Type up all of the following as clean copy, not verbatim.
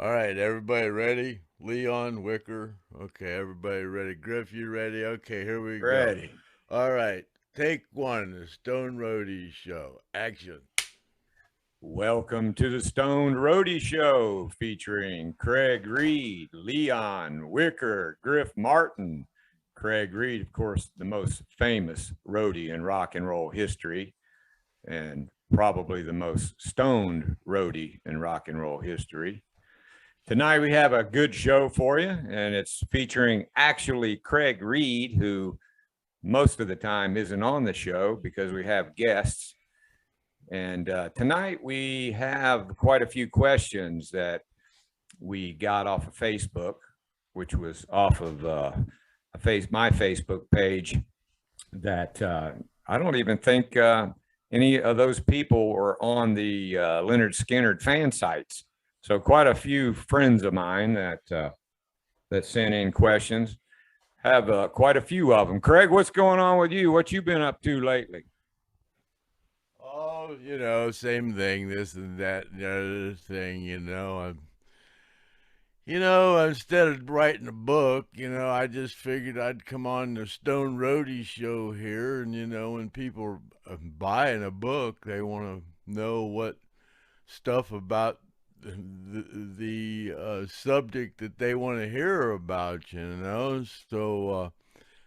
All right, everybody ready? Leon, Wicker. Okay, everybody ready? Griff, you ready? Okay, here we go. Ready. All right, take one, the Stone Roadie Show. Action. Welcome to the Stoned Roadie Show featuring Craig Reed, Leon, Wicker, Griff Martin. Craig Reed, of course, the most famous roadie in rock and roll history, and probably the most stoned roadie in rock and roll history. Tonight we have a good show for you, and it's featuring actually Craig Reed, who most of the time isn't on the show because we have guests. And tonight we have quite a few questions that we got off of Facebook, which was off of my Facebook page. That I don't even think any of those people were on the Lynyrd Skynyrd fan sites. So quite a few friends of mine that sent in questions. Have quite a few of them. Craig, what's going on with you? What you been up to lately? Oh, same thing, this and that, and the other thing, instead of writing a book, I just figured I'd come on the Stone Roadie Show here, and, when people are buying a book, they want to know what stuff about the subject that they want to hear about, So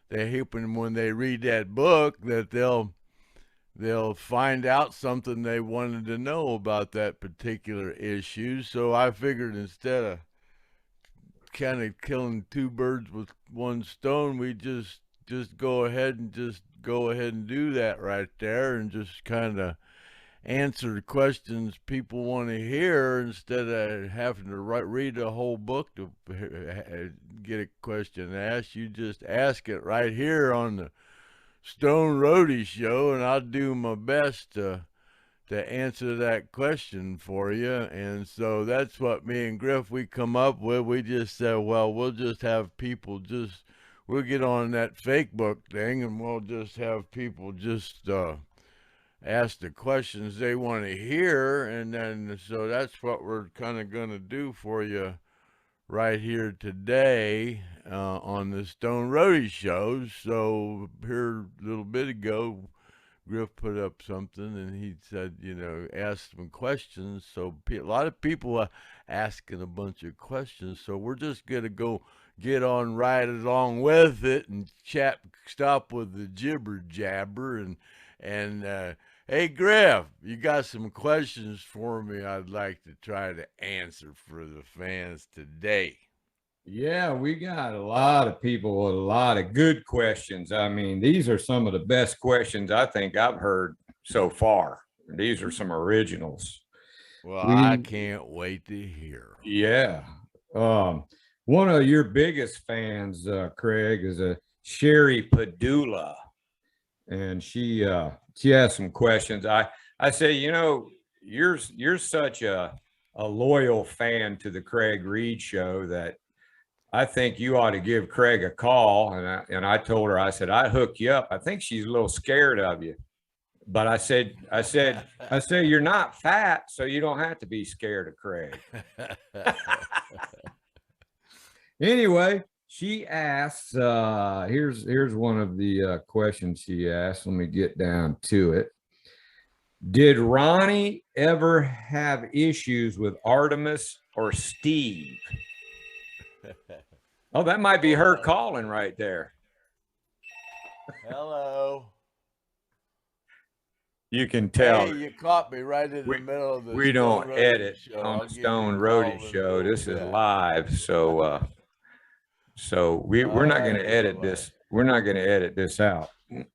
they're hoping when they read that book that they'll find out something they wanted to know about that particular issue. So I figured instead of kind of killing two birds with one stone, we just go ahead and do that right there and just kind of answer questions people want to hear instead of having to read a whole book to get a question asked. You just ask it right here on the Stone Roadie Show, and I'll do my best to answer that question for you. And so that's what me and Griff we come up with. We just said, well, we'll just have people we'll get on that fake book thing, and we'll just have people just ask the questions they want to hear, and then so that's what we're kind of going to do for you right here today on the Stone Roadie Show. So here a little bit ago, Griff put up something, and he said, ask some questions. So a lot of people are asking a bunch of questions. So we're just gonna go get on right along with it and stop with the jibber jabber and hey, Griff, you got some questions for me I'd like to try to answer for the fans today. Yeah, we got a lot of people with a lot of good questions. I mean, these are some of the best questions I think I've heard so far. These are some originals. Well, I We, can't wait to hear. yeah. Um, One of your biggest fans, Craig, is a Sherry Padula, and she has some questions. I say, you're such a loyal fan to the Craig Reed show that I think you ought to give Craig a call. And I told her, I said, I hook you up. I think she's a little scared of you. But I said, you're not fat, so you don't have to be scared of Craig. Anyway, she asks, here's one of the questions she asked. Let me get down to it. Did Ronnie ever have issues with Artemis or Steve? Oh, that might be her calling right there. Hello. You can tell. Hey, you caught me right in we, the middle of the we Stone don't Roadie edit show. on I'll the give you Stone a Roadie call in a show. little This is bit. live, so we're All not going right, to edit all right. this. We're not going to edit this out. All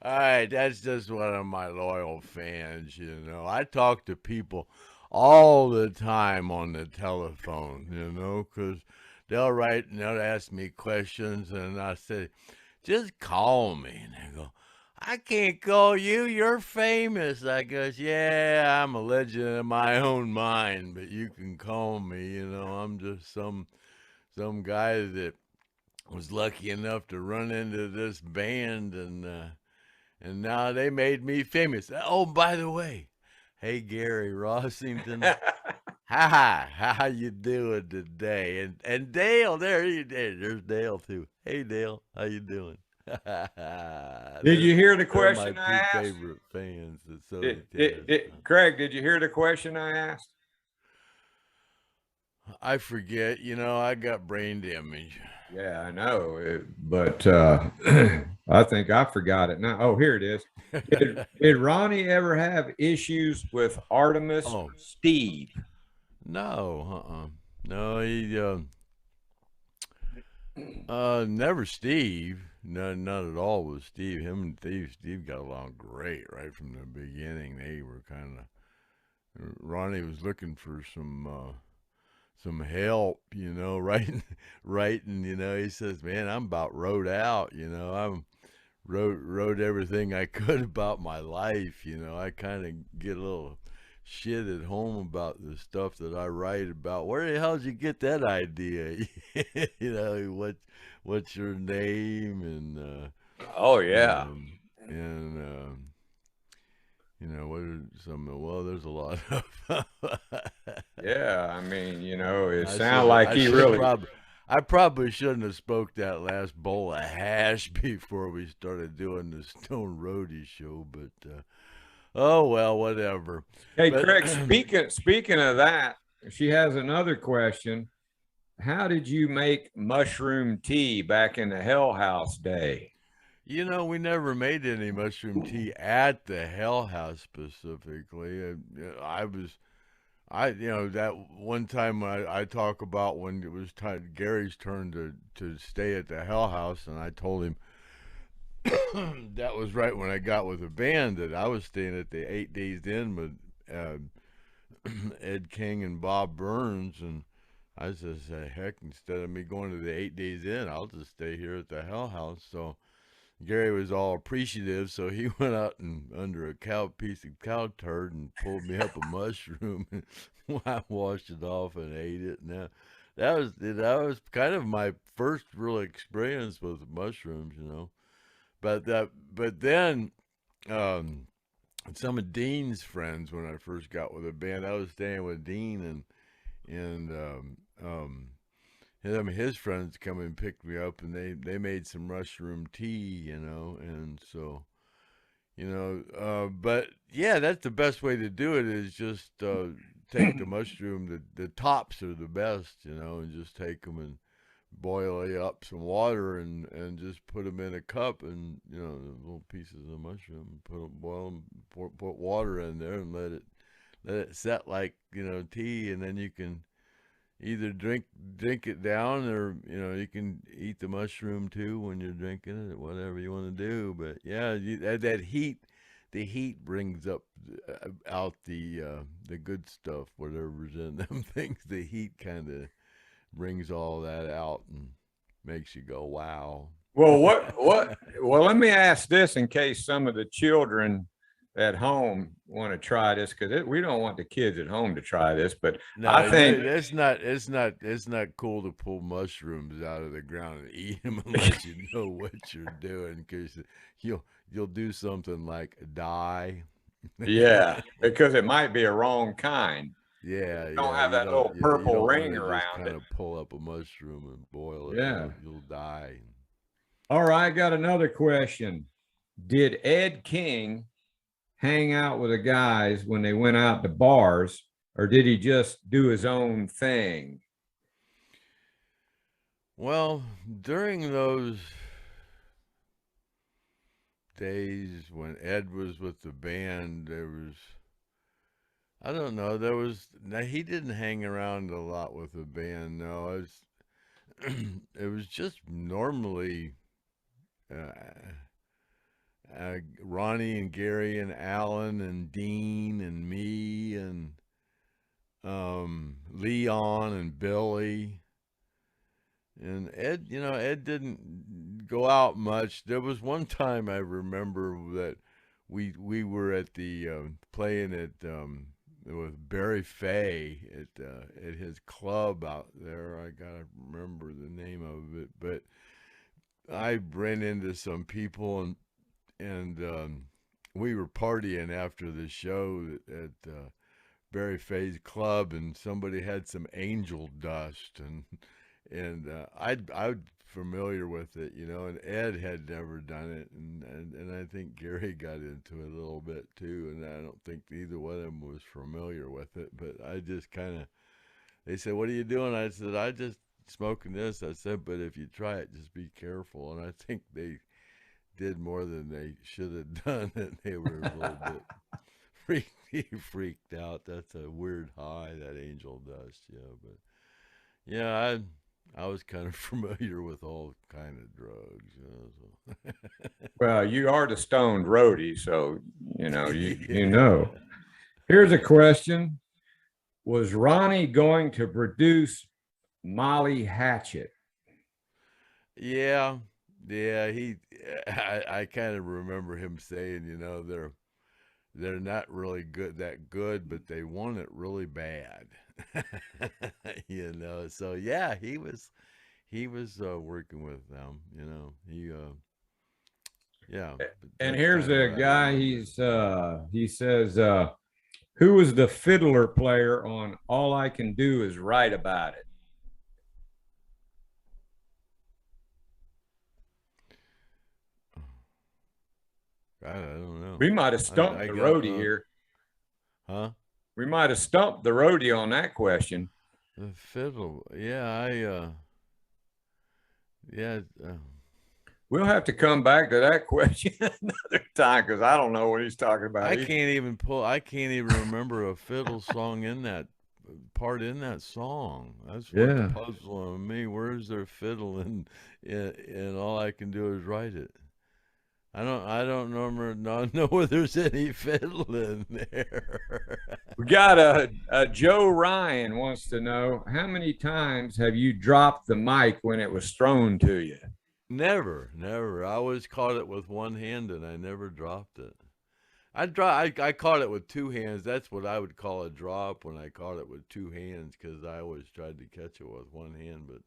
right, that's just one of my loyal fans, I talk to people all the time on the telephone, because they'll write and they'll ask me questions, and I say, just call me. And they go, I can't call you. You're famous. I goes, yeah, I'm a legend in my own mind, but you can call me. I'm just some guy that was lucky enough to run into this band, and now they made me famous. Oh, by the way, hey Gary Rossington, Hi, how you doing today? And Dale, there's Dale too. Hey Dale, how you doing? Did they're you hear the they're my question I two asked? favorite fans, the Sony Craig, did you hear the question I asked? I forget, I got brain damage. Yeah, I know, but I think I forgot it now. Oh, here it is. Did Ronnie ever have issues with Artemis Oh or Steve? no, no, he never Steve. No, not at all with Steve. Him and Steve got along great right from the beginning. They were kind of Ronnie was looking for some help, writing. He says, "Man, I'm about wrote out. I'm wrote everything I could about my life. I kind of get a little shit at home about the stuff that I write about. Where the hell did you get that idea? What's your name Oh and yeah, what are some? Well, there's a lot of. yeah. I mean, it I sounded should like I he should really. probably I probably shouldn't have spoke that last bowl of hash before we started doing the Stone Roadie show, but oh well, whatever. Hey, But Craig. Speaking of that, she has another question. How did you make mushroom tea back in the Hell House day? we never made any mushroom tea at the Hell House specifically. That one time I talk about when it was Gary's turn to stay at the Hell House, and I told him that was right when I got with the band that I was staying at the 8 Days Inn with Ed King and Bob Burns, and I just said, heck, instead of me going to the 8 Days Inn, I'll just stay here at the Hell House. So Gary was all appreciative, so he went out and under a piece of cow turd and pulled me up a mushroom, and I washed it off and ate it. And that was kind of my first real experience with mushrooms. But then um, some of Dean's friends, when I first got with the band, I was staying with Dean, and his friends come and picked me up, and they made some mushroom tea, and so but yeah, that's the best way to do it is just take the mushroom. The tops are the best, and just take them and boil up some water and just put them in a cup, and little pieces of mushroom, boil them, put water in there and let it set like tea, and then you can either drink it down, or you can eat the mushroom too when you're drinking it, whatever you want to do. But yeah, that heat, the heat brings up out the good stuff, whatever's in them things. The heat kind of brings all that out and makes you go, wow. Well, what? Well, let me ask this in case some of the children at home want to try this, because we don't want the kids at home to try this. But I No, think, it's not cool to pull mushrooms out of the ground and eat them unless you know what you're doing, because you'll do something like die. yeah, because it might be a wrong kind. Yeah, Don't yeah. have You that don't little you purple don't want ring to just around kind it. of pull up a mushroom and boil it. Yeah. You'll die. All right, got another question. Did Ed King hang out with the guys when they went out to bars, or did he just do his own thing? Well, during those days when Ed was with the band, there was, I don't know, now he didn't hang around a lot with the band. No, it was just normally uh, Ronnie and Gary and Alan and Dean and me and Leon and Billy. And Ed didn't go out much. There was one time I remember that we were at the playing at with Barry Fay at his club out there. I gotta remember the name of it, but I ran into some people, and we were partying after the show at Barry Fay's club, and somebody had some angel dust, and I'm familiar with it, you know, and Ed had never done it, and I think Gary got into it a little bit too, and I don't think either one of them was familiar with it, but I just kind of, they said, "What are you doing?" I said, "I just smoking this." I said, "But if you try it, just be careful." And I think they did more than they should have done, and they were a little bit freaked out. That's a weird high, that angel dust, yeah. But yeah, I was kind of familiar with all kind of drugs, you know. So. Well, you are the Stoned Roadie, so you know you Yeah. you know. Here's a question: was Ronnie going to produce Molly Hatchet? Yeah, yeah. I kind of remember him saying, you know, they're not really that good, but they want it really bad. You know, so yeah, he was working with them, you know. Yeah, but And that's here's kind of a what I guy. remember. He says, "Who was the fiddler player on All I Can Do Is Write About It?" I don't know. We might have stumped I the got roadie here. huh? We might have stumped the roadie on that question. The fiddle. Yeah, yeah. We'll have to come back to that question another time because I don't know what he's talking about. I can't even remember a fiddle song in that part in that song. That's what's Yeah. puzzling me. Where's their fiddle and all I can do is write it. I don't remember not know whether there's any fiddle in there. We got a Joe Ryan wants to know how many times have you dropped the mic when it was thrown to you? Never. I always caught it with one hand and I never dropped it. I caught it with two hands. That's what I would call a drop when I caught it with two hands because I always tried to catch it with one hand. But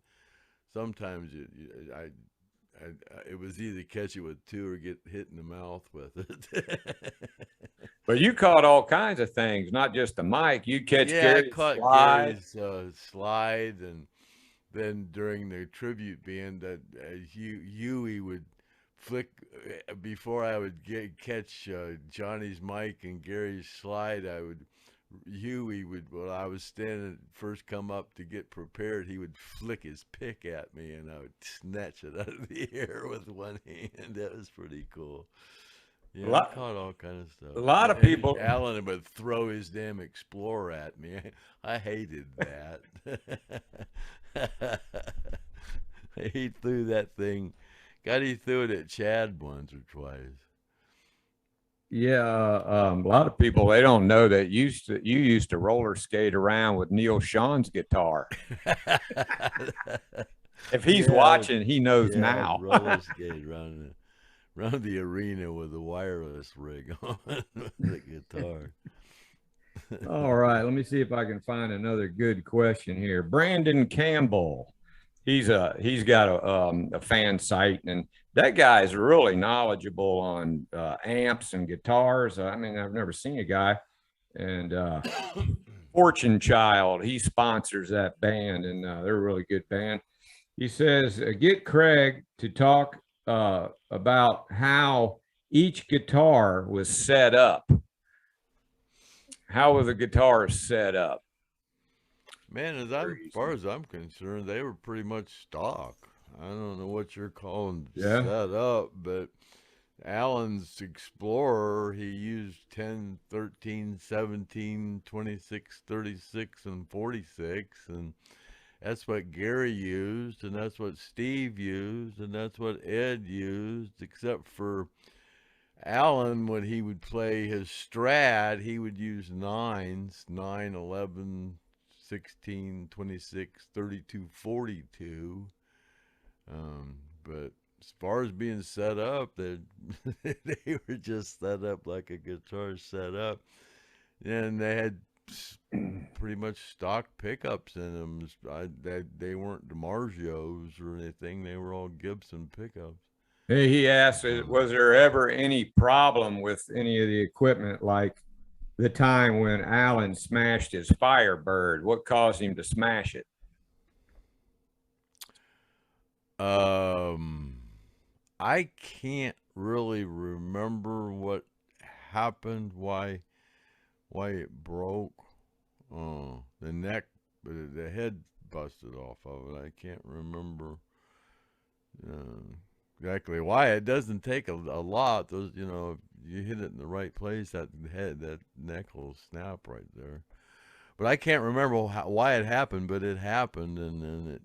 sometimes it was either catch it with two or get hit in the mouth with it. But you caught all kinds of things, not just the mic. You catch Yeah, I Gary's caught slide. Gary's slide, and then during the tribute band, that Huey would flick before I would catch Johnny's mic and Gary's slide. Huey would, when I was standing first come up to get prepared, he would flick his pick at me, and I would snatch it out of the air with one hand. That was pretty cool. A Yeah, I lot, caught all kind of stuff. a lot of And people. Alan would throw his damn Explorer at me. I hated that. He threw that thing. God, he threw it at Chad once or twice. Yeah, a lot of people they don't know that you used to roller skate around with Neil Sean's guitar. If he's Yeah, watching, he knows yeah, I'd now. roller skate around the arena with a wireless rig on the guitar. All right, let me see if I can find another good question here. Brandon Campbell, he's got a fan site, and that guy is really knowledgeable on amps and guitars. I mean, I've never seen a guy. And Fortune Child, he sponsors that band, and they're a really good band. He says, get Craig to talk about how each guitar was set up. How was the guitar set up? Man, as far as I'm concerned, they were pretty much stock. I don't know what you're calling Yeah. set up, but Alan's Explorer, he used 10, 13, 17, 26, 36, and 46. And that's what Gary used, and that's what Steve used, and that's what Ed used, except for Alan, when he would play his Strat, he would use nines, 9, 11, 16, 26, 32, 42. But as far as being set up, they were just set up like a guitar set up. And they had pretty much stock pickups in them. They weren't DiMarzios or anything. They were all Gibson pickups. He asked, was there ever any problem with any of the equipment, like the time when Alan smashed his Firebird? What caused him to smash it? I can't really remember what happened, why it broke. The neck, the head busted off of it. I can't remember exactly why. It doesn't take a lot. Those, you know, if you hit it in the right place, that neck will snap right there. But I can't remember why it happened, but it happened, and then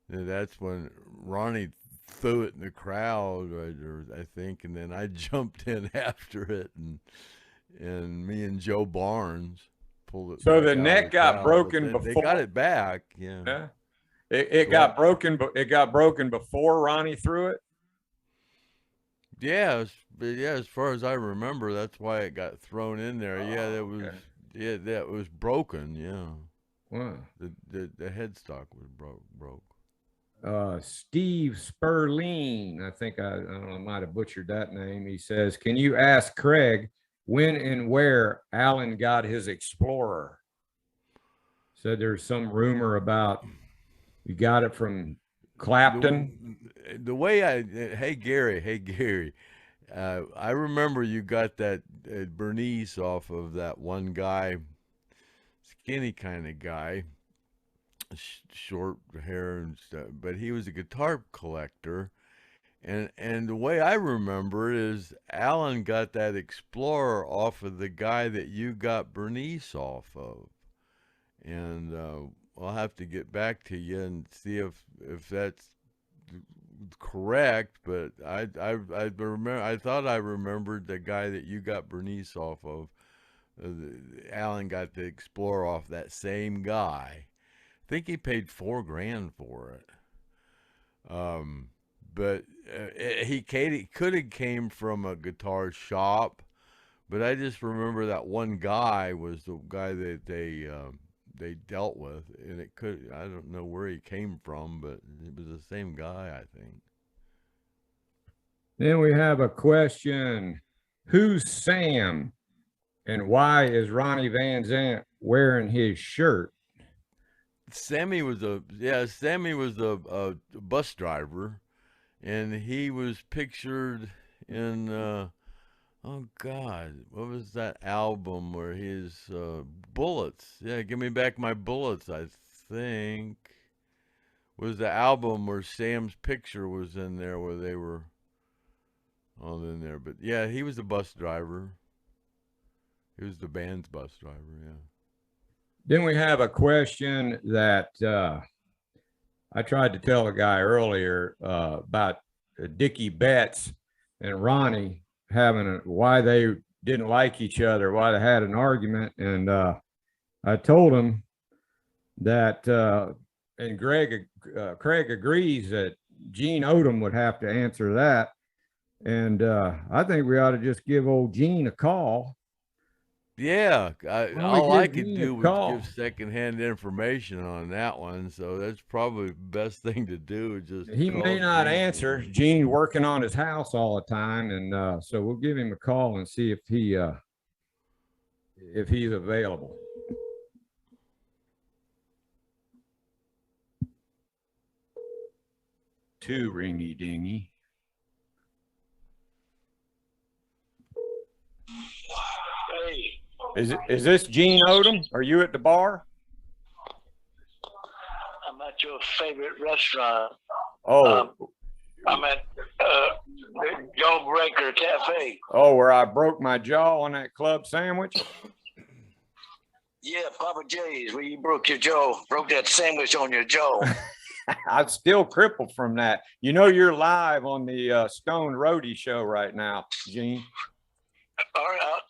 that's when Ronnie threw it in the crowd, right, or I think, and then I jumped in after it, and me and Joe Barnes pulled it. So back the out of neck the got crowd, broken but before they got it back. Yeah, Yeah, it Go got ahead. broken, but it got broken before Ronnie threw it. Yeah, as far as I remember, that's why it got thrown in there. Yeah, that was Okay. that was broken. Yeah, Wow. the headstock was broke. Steve Sperline, I think I don't know, I might have butchered that name. He says, "Can you ask Craig when and where Alan got his Explorer?" Said there's some rumor about you got it from Clapton. The way hey Gary, I remember you got that Bernice off of that one guy, skinny kind of guy, short hair and stuff, but he was a guitar collector. And the way I remember it is Alan got that Explorer off of the guy that you got Bernice off of. And I'll have to get back to you and see if that's correct. But I remember, I thought I remembered the guy that you got Bernice off of. Alan got the Explorer off that same guy. I think he paid $4,000 for it. But he could have came from a guitar shop, but I just remember that one guy was the guy that they dealt with, and it could, I don't know where he came from, but it was the same guy, I think. Then we have a question: who's Sam, and why is Ronnie Vanzant wearing his shirt? Sammy was a bus driver, and he was pictured in oh God, what was that album where his Bullets? Yeah, give me back my bullets. I think was the album where Sam's picture was in there, where they were all in there. But yeah, he was a bus driver. He was the band's bus driver. Yeah. Then we have a question that I tried to tell a guy earlier about Dickie BETTS and Ronnie having why they didn't like each other, why they had an argument. And I told him that, and Craig agrees that Gene Odom would have to answer that. And I think we ought to just give old Gene a call. Yeah, all I could do was call. give secondhand information on that one, so that's probably the best thing to do. Just He call may not Gene. answer. Gene working on his house all the time, and so we'll give him a call and see if he's available. Too ringy dingy. Hey, Is this Gene Odom? Are you at the bar? I'm at your favorite restaurant. Oh, I'm at Jawbreaker Cafe. oh, where I broke my jaw on that club sandwich. Yeah, Papa J's, where you broke your jaw, broke that sandwich on your jaw. I'm still crippled from that. You know, you're live on the STONED Roadie show right now, Gene. All right,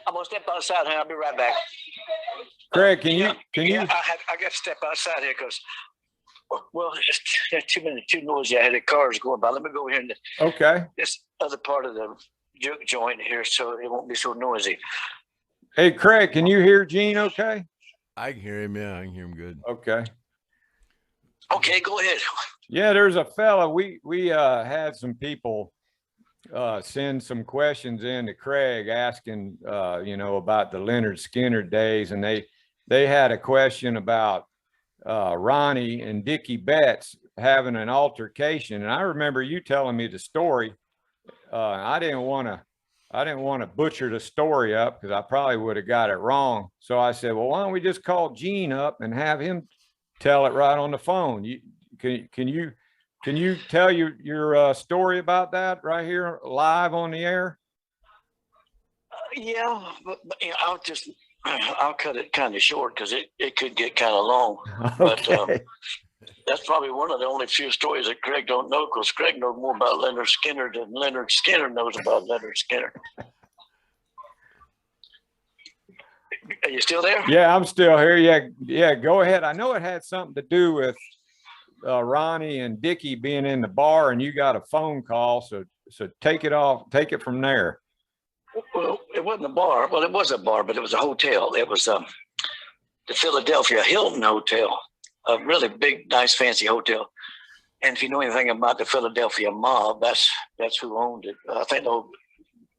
I'm gonna step outside here. I'll be right back. Craig, can you? I got to step outside here because, well, there's too noisy. I had the cars going by. Let me go here in Okay. this other part of the juke joint here, so it won't be so noisy. Hey, Craig, can you hear Gene? Okay. I can hear him. Yeah, I can hear him good. Okay. Okay, go ahead. Yeah, there's a fella. We had some people send some questions in to Craig asking, you know, about the Lynyrd Skynyrd days. And they had a question about Ronnie and Dickie BETTS having an altercation. And I remember you telling me the story. I didn't want to butcher the story up because I probably would have got it wrong. So I said, well, why don't we just call Gene up and have him tell it right on the phone? Can you tell your story about that right here live on the air? Yeah, but you know, I'll cut it kind of short because it could get kind of long. Okay. But that's probably one of the only few stories that Craig don't know, because Craig knows more about Lynyrd Skynyrd than Lynyrd Skynyrd knows about Lynyrd Skynyrd. Are you still there? Yeah, I'm still here. Yeah, go ahead. I know it had something to do with Ronnie and Dickie being in the bar, and you got a phone call. So take it from there. Well, it wasn't a bar. Well, it was a bar, but it was a hotel. It was the Philadelphia Hilton Hotel, a really big, nice, fancy hotel. And if you know anything about the Philadelphia mob, that's who owned it. I think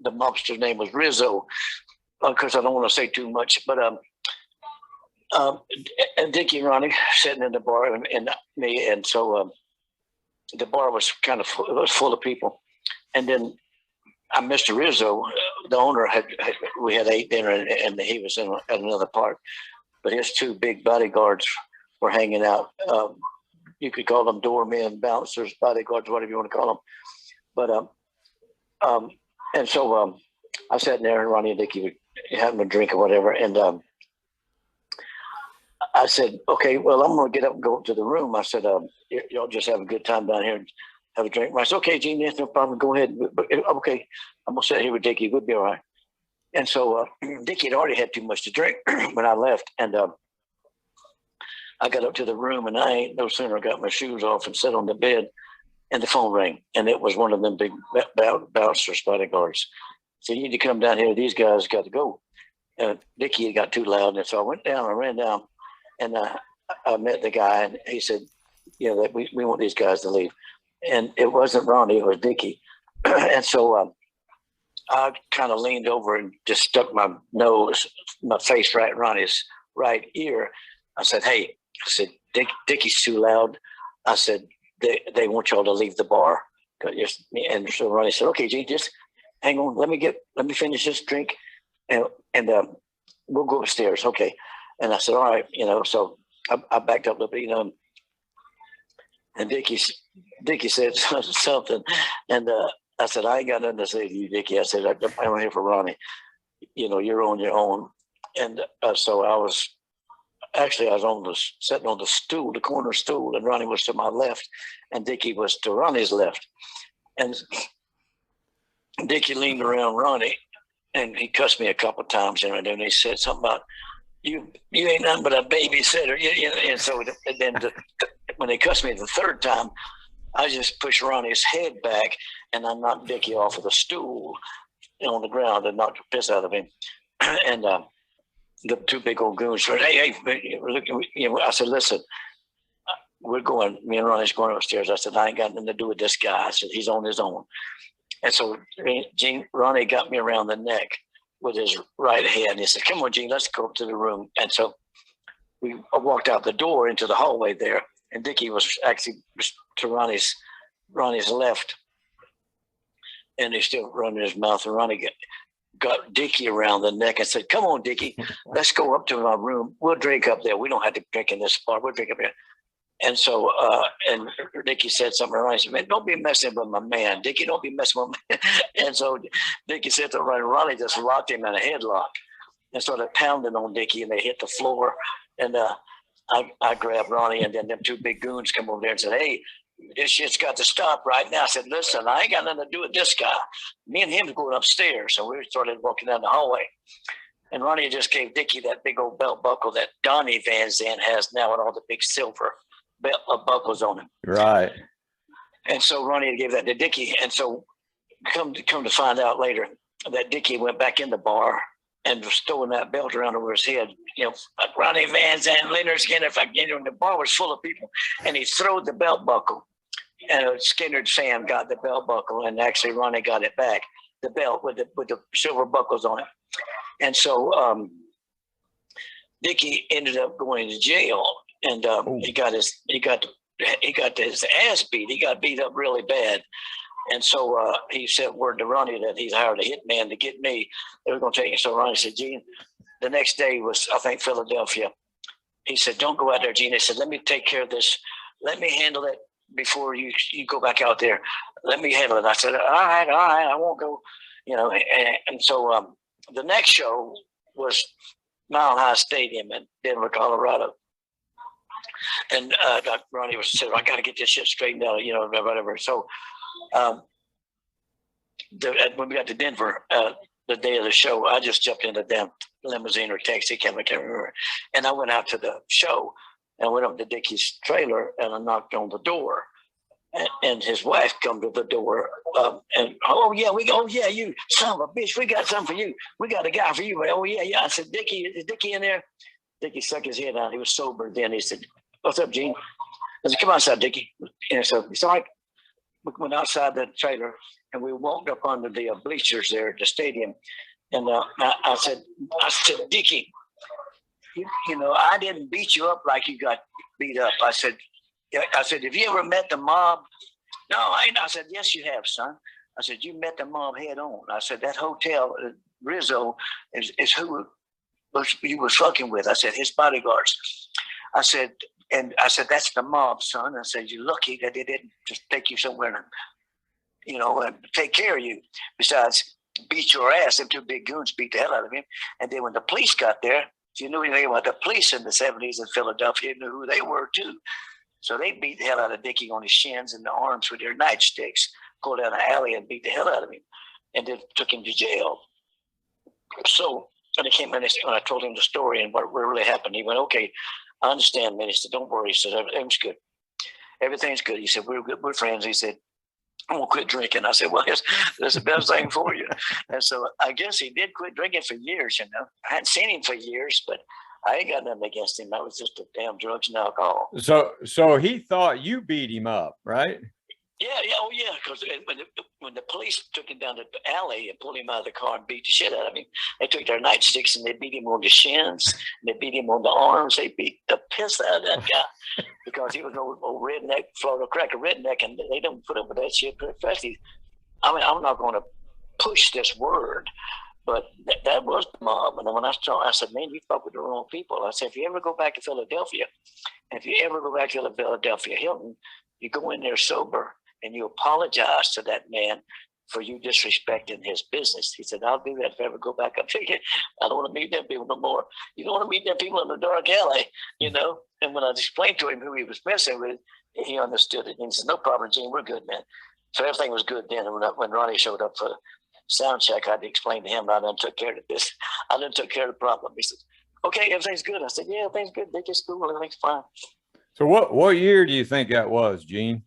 the mobster's name was Rizzo. Because I don't want to say too much, but and Dickie and Ronnie sitting in the bar, and me, and so the bar was kind of full of people, and then Mr. Rizzo, the owner, we had ate dinner, and he was in at another part, but his two big bodyguards were hanging out. You could call them doormen, bouncers, bodyguards, whatever you want to call them, but and so I sat in there, and Ronnie and Dickie were having a drink or whatever, and I said, okay, well, I'm going to get up and go up to the room. I said, y'all just have a good time down here and have a drink. I said, okay, Gene, there's no problem. Go ahead. Okay, I'm going to sit here with Dickie. We'll be all right. And so Dickie had already had too much to drink when I left, and I got up to the room, and I ain't no sooner got my shoes off and sat on the bed, and the phone rang, and it was one of them big bouncers, bodyguards. So you need to come down here. These guys got to go. Dickie had got too loud. And so I went down, I ran down, and I met the guy, and he said, you know, that we want these guys to leave. And it wasn't Ronnie, it was Dickie. And so I kind of leaned over and just stuck my face right in Ronnie's right ear. I said, hey, I said, Dickie's too loud. I said, they want y'all to leave the bar. And so Ronnie said, okay, Gene, just hang on, let me finish this drink, and we'll go upstairs. Okay. And I said, all right, you know, so I backed up a little bit, you know, and Dickie said something, and I said, I ain't got nothing to say to you, Dickie. I said, I'm here for Ronnie. You know, you're on your own. And so I was sitting on the stool, the corner stool, and Ronnie was to my left, and Dickie was to Ronnie's left. And Dickie leaned around Ronnie, and he cussed me a couple of times, and then he said something about, you ain't nothing but a babysitter. And so then when they cussed me the third time, I just pushed Ronnie's head back, and I knocked Dickie off of the stool on the ground and knocked the piss out of him. And the two big old goons said, hey, I said, listen, me and Ronnie's going upstairs. I said, I ain't got nothing to do with this guy. I said, he's on his own. And so Ronnie got me around the neck with his right hand. And he said, come on, Gene, let's go up to the room. And so we walked out the door into the hallway there. And Dickie was actually to Ronnie's left. And he's still running his mouth. And Ronnie got Dickie around the neck and said, come on, Dickie, let's go up to my room. We'll drink up there. We don't have to drink in this bar. We'll drink up here. And so, and Dickie said something to Ronnie. He said, man, don't be messing with my man. Dickie, don't be messing with me. And so Dickie said to Ronnie, Ronnie just locked him in a headlock and started pounding on Dickie, and they hit the floor. And I grabbed Ronnie, and then them two big goons come over there and said, hey, this shit's got to stop right now. I said, listen, I ain't got nothing to do with this guy. Me and him are going upstairs. So we started walking down the hallway. And Ronnie just gave Dickie that big old belt buckle that Donnie Vanzant has now with all the big silver buckles on him. Right. And so Ronnie gave that to Dickie. And so come to find out later that Dickie went back in the bar and was throwing that belt around over his head. You know, Ronnie Vanzant, Lynyrd Skynyrd, the bar was full of people. And he threw the belt buckle Skynyrd Sam got the belt buckle, and actually Ronnie got it back, the belt with the silver buckles on it. And so Dickie ended up going to jail, and he got his ass beat. He got beat up really bad. And so he sent word to Ronnie that he's hired a hitman to get me. They were going to take it. So Ronnie said, Gene, the next day was, I think, Philadelphia. He said, don't go out there, Gene. He said, let me take care of this. Let me handle it before you go back out there. Let me handle it. I said, all right, I won't go. You know, and so the next show was Mile High Stadium in Denver, Colorado. And Ronnie was said, I got to get this shit straightened out, you know, whatever. So when we got to Denver, the day of the show, I just jumped in the damn limousine or taxi cab, I can't remember. And I went out to the show and went up to Dickie's trailer and I knocked on the door. And his wife come to the door and, you son of a bitch, we got something for you. We got a guy for you. Oh, yeah. I said, Dickie, is Dickie in there? Dickie stuck his head out. He was sober then. He said, what's up, Gene? I said, come outside, Dickie. And so it's all right. We went outside the trailer and we walked up onto the bleachers there at the stadium. And I said, Dickie, you know, I didn't beat you up like you got beat up. I said, have you ever met the mob? No, I ain't. I said, yes, you have, son. I said, you met the mob head on. I said, that hotel, Rizzo, is who you was fucking with. I said, his bodyguards. I said, that's the mob, son. I said, you're lucky that they didn't just take you somewhere and, you know, and take care of you. Besides, beat your ass. Them two big goons beat the hell out of him. And then when the police got there, if you knew anything about the police in the 70s in Philadelphia, you knew who they were too. So they beat the hell out of Dickie on his shins and the arms with their nightsticks, go down the alley and beat the hell out of him, and then took him to jail. So and they came in and I told him the story and what really happened. He went, okay, I understand, man. He said, don't worry. He said, everything's good. Everything's good. He said, we're good. We're friends. He said, I'm going to quit drinking. I said, well, that's the best thing for you. And so I guess he did quit drinking for years, you know. I hadn't seen him for years, but I ain't got nothing against him. That was just a damn drugs and alcohol. So he thought you beat him up, right? Yeah. Oh, yeah. Because when the police took him down the alley and pulled him out of the car and beat the shit out of him, they took their nightsticks and they beat him on the shins. And they beat him on the arms. They beat the piss out of that guy because he was an old redneck, Florida cracker redneck, and they don't put up with that shit. Especially, I mean, I'm not going to push this word, but that was the mob. And when I said, man, you fuck with the wrong people. I said, if you ever go back to Philadelphia, Hilton, you go in there sober and you apologize to that man for you disrespecting his business. He said, I'll do that if I ever go back up there. I don't want to meet them people no more. You don't want to meet them people in the dark alley, you know? And when I explained to him who he was messing with, he understood it. And he said, no problem, Gene, we're good, man. So everything was good then. And when Ronnie showed up for sound check, I had to explain to him I done took care of this. I done took care of the problem. He said, okay, everything's good. I said, yeah, everything's good. They just cool. Everything's fine. So what year do you think that was, Gene?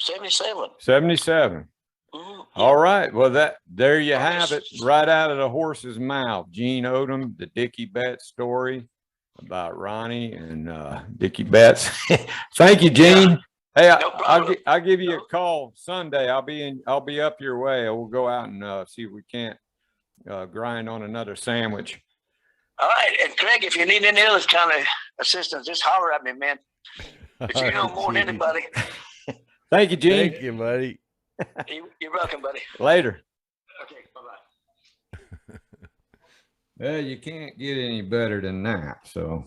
77. 77. Mm-hmm. All right. Well, there you have it, right out of the horse's mouth. Gene ODOM, the Dickie Betts story about Ronnie and Dickie Betts. Thank you, Gene. Yeah. Hey, I'll give you a call Sunday. I'll be up your way. We'll go out and see if we can't grind on another sandwich. All right. And Craig, if you need any other kind of assistance, just holler at me, man. But you know more than anybody. Thank you, Gene. Thank you, buddy. You're welcome, buddy. Later. Okay, bye-bye. Well, you can't get any better than that. So,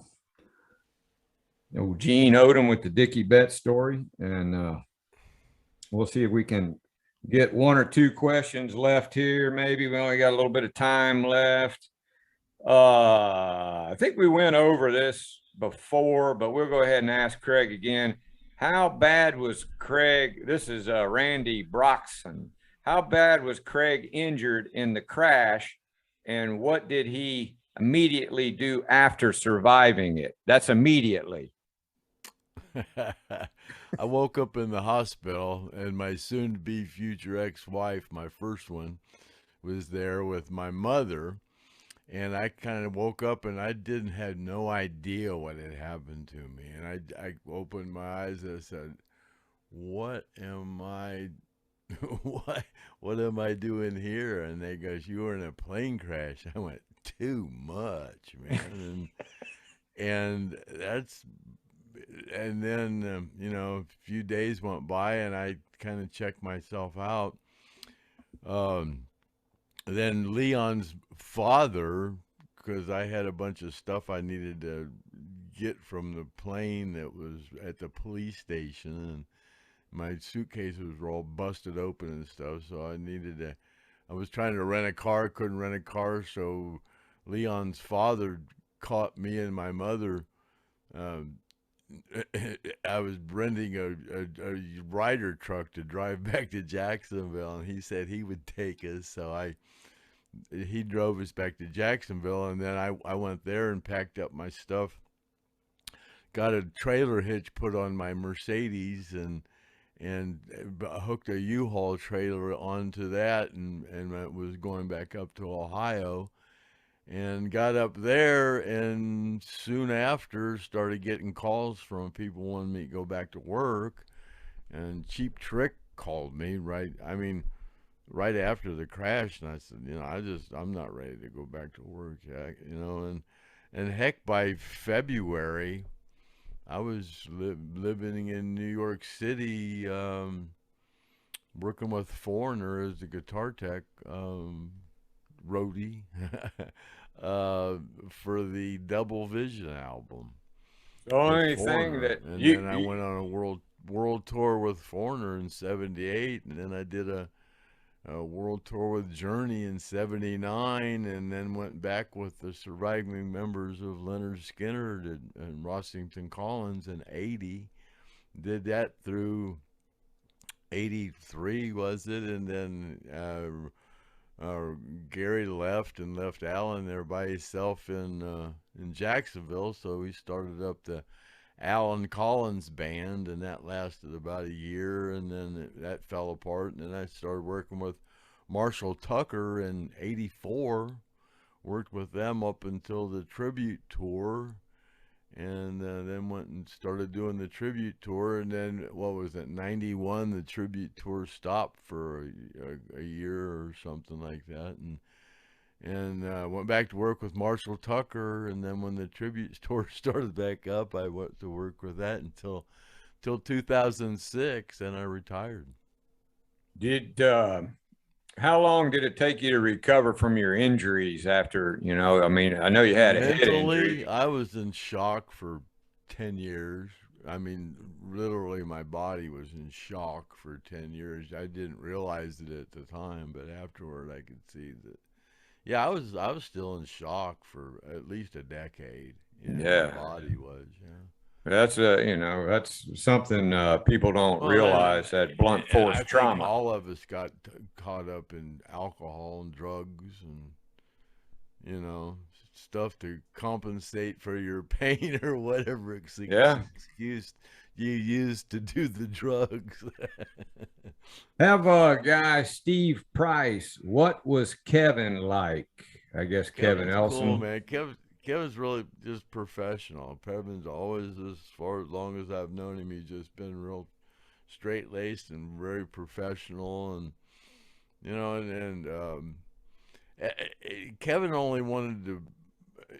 Gene ODOM with the Dickie Betts story, and we'll see if we can get one or two questions left here. Maybe we only got a little bit of time left. I think we went over this before, but we'll go ahead and ask Craig again. How bad was Craig? This is Randy Broxson. How bad was Craig injured in the crash, and what did he immediately do after surviving it? That's immediately. I woke up in the hospital, and my soon-to-be future ex-wife, my first one, was there with my mother. And I kind of woke up and I had no idea what had happened to me. And I opened my eyes and I said, what am I what am I doing here? And they goes, you were in a plane crash. I went, too much, man. And that's, and then, you know, a few days went by and I kind of checked myself out. Then Leon's father, because I had a bunch of stuff I needed to get from the plane that was at the police station, and my suitcases were all busted open and stuff, so I was trying to rent a car, couldn't rent a car, so Leon's father caught me and my mother. Um, I was renting a rider truck to drive back to Jacksonville, and he said he would take us, so he drove us back to Jacksonville, and then I went there and packed up my stuff, got a trailer hitch put on my Mercedes, and hooked a U-Haul trailer onto that, and was going back up to Ohio, and got up there, and soon after started getting calls from people wanting me to go back to work, and Cheap Trick called me right after the crash, and I said, you know, I'm not ready to go back to work yet, you know, and heck, by February I was living in New York City, working with Foreigner as a guitar tech, roadie, for the Double Vision album. The only thing that and then I went on a world tour with Foreigner in '78, and then I did a world tour with Journey in '79, and then went back with the surviving members of Lynyrd Skynyrd and Rossington Collins in '80. Did that through '83, was it? And then Gary left Alan there by himself in Jacksonville, so we started up the Alan Collins band, and that lasted about a year, and then that fell apart, and then I started working with Marshall Tucker in '84, worked with them up until the tribute tour, and then went and started doing the tribute tour, and then, what was it, '91, the tribute tour stopped for a year or something like that, and went back to work with Marshall Tucker, and then when the tribute tour started back up, I went to work with that until 2006, and I retired. How long did it take you to recover from your injuries after, you know, I mean, I know you had a head injury. I was in shock for 10 years. I mean, literally my body was in shock for 10 years. I didn't realize it at the time, but afterward I could see that. Yeah, I was still in shock for at least a decade. You know, yeah, my body was. Yeah, that's you know, that's something people don't realize, that blunt force trauma. All of us got caught up in alcohol and drugs, and you know, stuff to compensate for your pain or whatever excuse you used to do the drugs. Have a guy, Steve Price. What was Kevin like? I guess Kevin Elson. Cool, man. Kevin's really just professional. Kevin's always, as long as I've known him, he's just been real straight-laced and very professional, and you know, and Kevin only wanted to.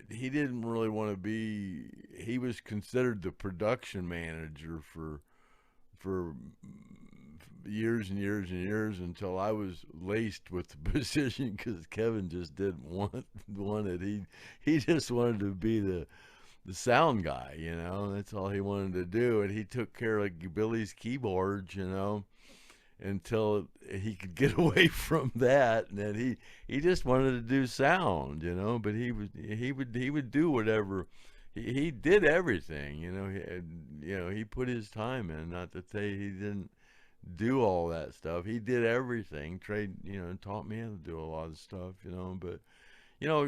He didn't really want to be. He was considered the production manager for years and years and years, until I was laced with the position, because Kevin just didn't want it. He just wanted to be the sound guy, you know. That's all he wanted to do, and he took care of Billy's keyboards, you know, until he could get away from that, and then he just wanted to do sound, you know. But he would do whatever. He did everything, you know. He put his time in. Not to say he didn't do all that stuff. He did everything. Taught me how to do a lot of stuff, you know. But you know,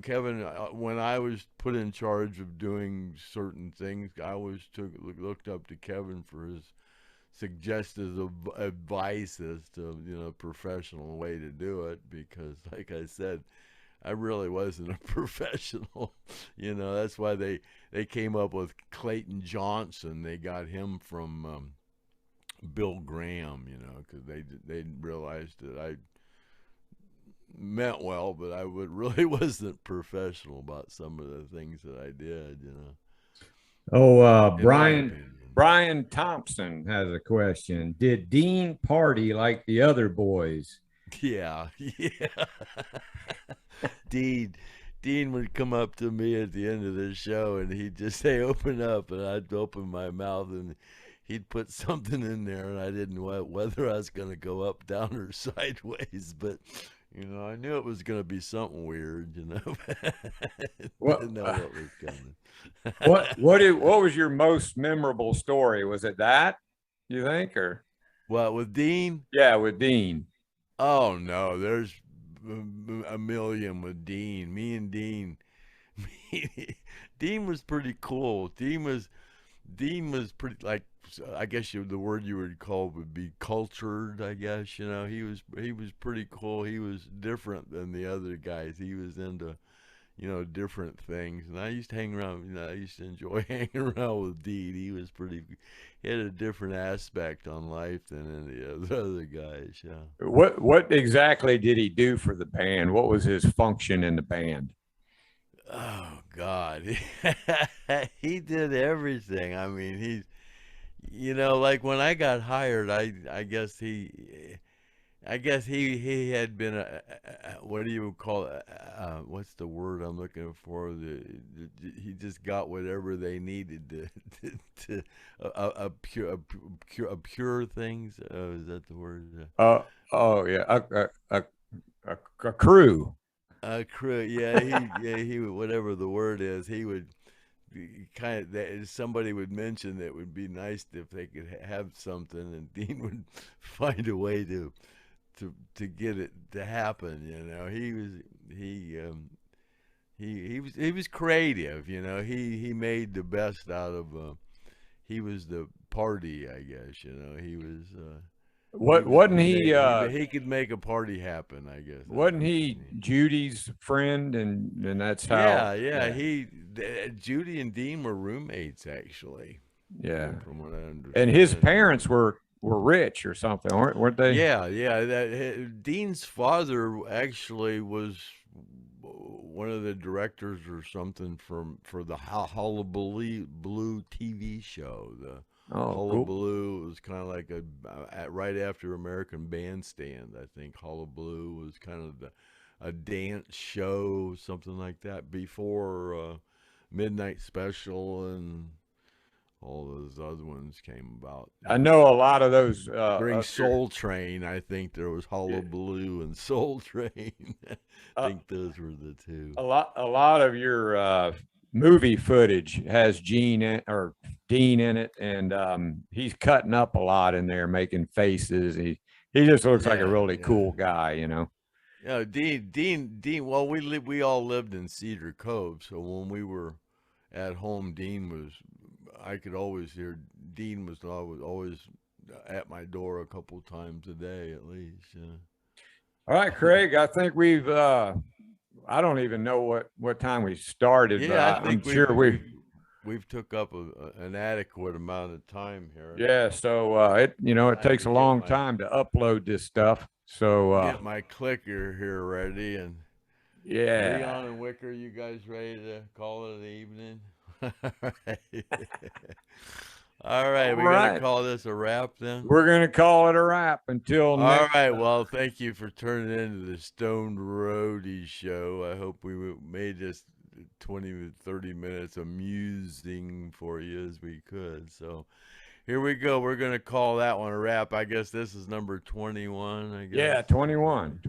Kevin, when I was put in charge of doing certain things, I always looked up to Kevin for his suggested advice as to, you know, professional way to do it, because like I said, I really wasn't a professional. You know, that's why they came up with Clayton Johnson. They got him from Bill Graham, you know, because they realized that I meant well, but I really wasn't professional about some of the things that I did, you know. Oh, In my opinion. Brian Thompson has a question. Did Dean party like the other boys? Yeah, yeah. Dean, Dean would come up to me at the end of the show, and he'd just say, "Open up," and I'd open my mouth, and he'd put something in there, and I didn't know whether I was going to go up, down, or sideways, but you know, I knew it was going to be something weird, you know. Didn't know what was coming. What was your most memorable story? Was it that, you think, or What, with Dean? yeah, with Dean? Oh no, there's a million with Dean. Me and Dean. Dean was pretty cool. Dean was pretty, like, I guess the word you would call would be cultured. I guess, you know, he was pretty cool. He was different than the other guys. He was into, you know, different things. And I used to hang around. You know, I used to enjoy hanging around with Dean. He had a different aspect on life than any of the other guys. Yeah. What exactly did he do for the band? What was his function in the band? Oh God, he did everything. I mean, you know, like when I got hired, I guess he had been what do you call it? What's the word I'm looking for? He just got whatever they needed to pure things. Is that the word? Oh yeah, a crew. Crew, yeah, he would, whatever the word is, he would kind of, that somebody would mention that it would be nice if they could have something, and Dean would find a way to get it to happen. You know, he was creative. You know, he made the best out of. He was the party, I guess. You know, he was. He could make a party happen, I guess. Wasn't he Judy's friend, and that's how? Yeah. Judy and Dean were roommates, actually. Yeah, from what I understand. And his parents were rich or something, weren't they? Yeah. Dean's father actually was one of the directors or something for the Hullabaloo TV show. Hullabaloo was kind of like right after American Bandstand. I think Hullabaloo was kind of a dance show, something like that, before Midnight Special and all those other ones came about. I know a lot of those. During Soul Train, I think there was Hullabaloo and Soul Train. I think those were the two. A lot of your movie footage has Dean in it, and he's cutting up a lot in there, making faces. He just looks like a really cool guy, you know. Yeah, Dean. Well, we all lived in Cedar Cove, so when we were at home, I could always hear Dean was always at my door a couple times a day at least. Yeah. All right, Craig. I think we've. I don't even know what time we started. Yeah, but I'm sure we've took up an adequate amount of time here. Yeah, so it takes a long time to upload this stuff. So get my clicker here ready, and yeah, Leon and Wicker, you guys ready to call it an evening? All right, we're gonna call this a wrap then. We're gonna call it a wrap until next. All right, well, thank you for turning into the Stoned Roadie show. I hope we made this 20 to 30 minutes amusing for you as we could. So here we go. We're gonna call that one a wrap. I guess this is number 21. I guess. Yeah, 21.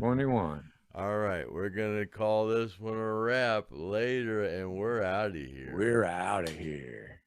All right, we're gonna call this one a wrap later, and we're out of here. We're out of here.